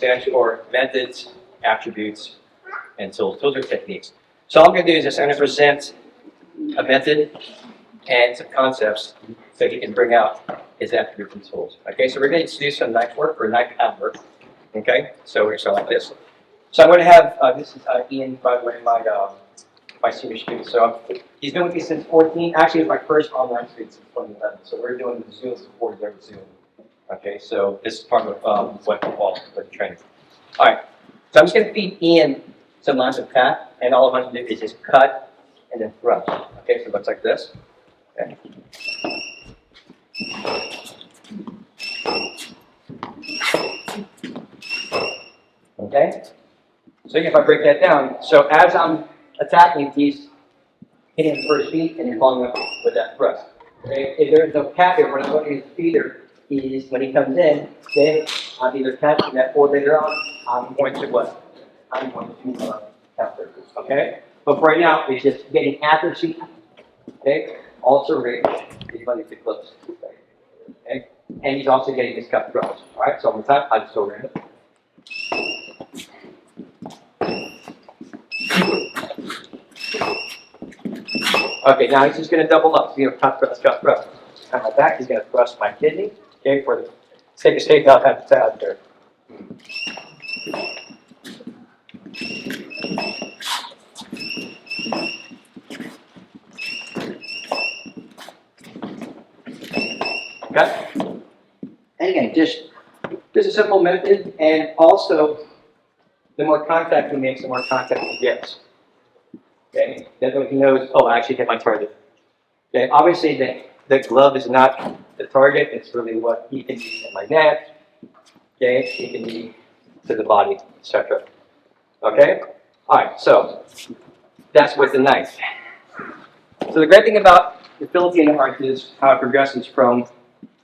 stands for methods, attributes, and tools. Those are techniques. So all I'm going to do is just I'm going to present a method and some concepts so he can bring out his attributes and tools. Okay, so we're going to do some knife work or knife pad work. Okay, so we're going to start like this. So I'm going to have, this is Ian, by the way, my senior student. So he's been with me since 14. Actually, it was my first online student since 2011. So we're doing the Zoom support there with Zoom. Okay, so this is part of what involves with training. All right, so I'm just going to feed Ian some lines of pat, and all I want to do is just cut and then thrust. Okay, so it looks like this. Okay. Okay. So if I break that down, so as I'm attacking, he's hitting the first beat and then following up with that thrust. Okay. If there's no pat here, when I'm looking at the feeder, is when he comes in, okay, I'm either catching that forward later on, I'm going to what? I'm going to counter. Okay? But for right now, it's just getting accuracy, okay? Also range, he's running too close. Okay? And he's also getting his cut thrust. Alright, so one more time, I just go random. Okay, now he's just going to double up. So you know, cut thrust, cut thrust. On my back, he's going to thrust my kidney. Okay, for the sake of state, I'll have to out there. Okay? And again, just a simple method, and also the more contact he makes, the more contact he gets. Okay? That way he knows, oh, I actually hit my target. Okay, obviously the glove is not the target, it's really what he can use in my neck, okay, he can use to the body, etc. Okay? Alright, so that's with the knife. So the great thing about the Filipino art is how it progresses from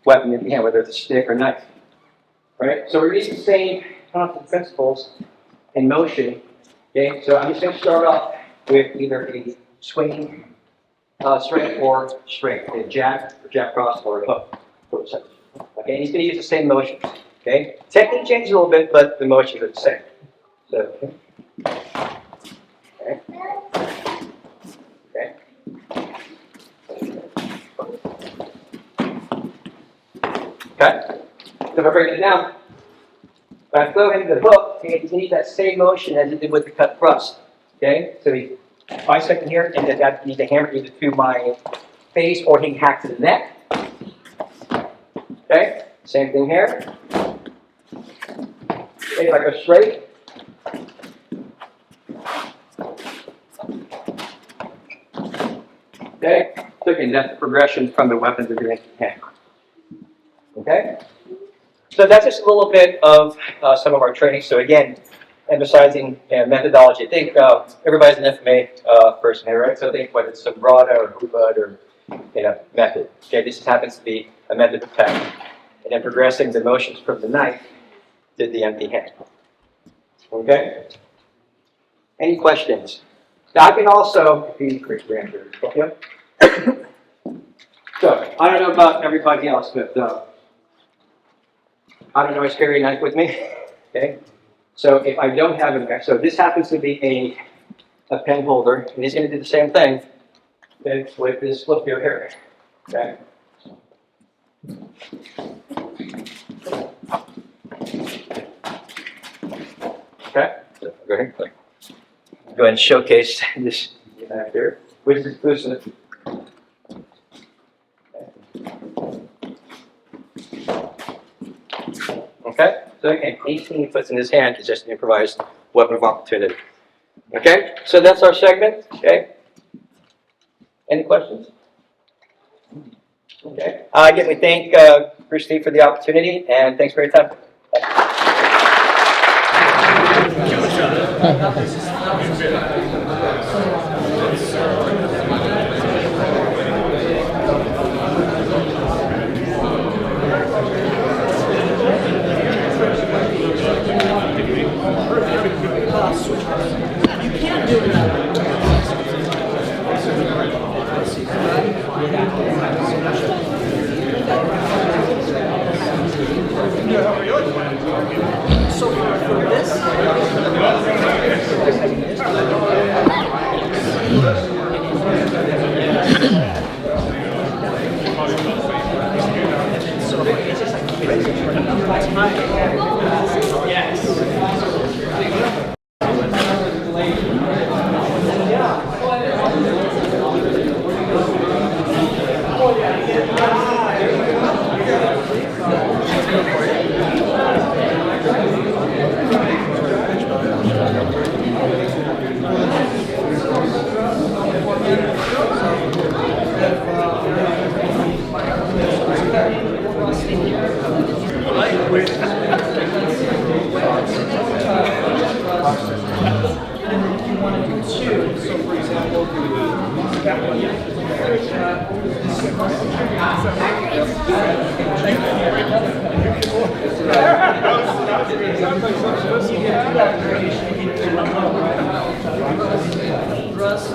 weapon in the hand, whether it's a stick or knife. Right? So we're using the same constant principles in motion. Okay, so I'm just going to start off with either a swinging straight or straight, a jab, or jab cross, or a hook. Okay, and he's going to use the same motion. Okay, technique changes a little bit, but the motions are the same. So, okay. Okay. Okay. So if I break it down, when I throw him the hook, okay, he's going to use that same motion as he did with the cut thrust. Okay, so he bisecting here, and then that needs to hammer either to my face or he can hack to the neck. Okay, same thing here. Okay, if I go straight. Okay, so again, that's the progression from the weapons that you're going to hand. Okay, so that's just a little bit of some of our training. So again, emphasizing methodology. I think everybody's an FMA person here, right? So I think whether it's Sobrada or Hubud or method. Okay, this happens to be a method of attack, and then progressing the motions from the knife to the empty hand. Okay. Any questions? Now I can also be quick answers. Okay. So I don't know about everybody else, but I don't always carry a knife with me. Okay. So if I don't have a knife, so this happens to be a pen holder, and he's going to do the same thing with this flip wheel here. Okay. Okay. So go ahead. Go ahead and showcase this knife here, which is exclusive. Okay. So again, anything he puts in his hand is just an improvised weapon of opportunity. Okay, so that's our segment. Okay. Any questions? Okay. Again, we thank Christy for the opportunity, and thanks for your time. So Russ,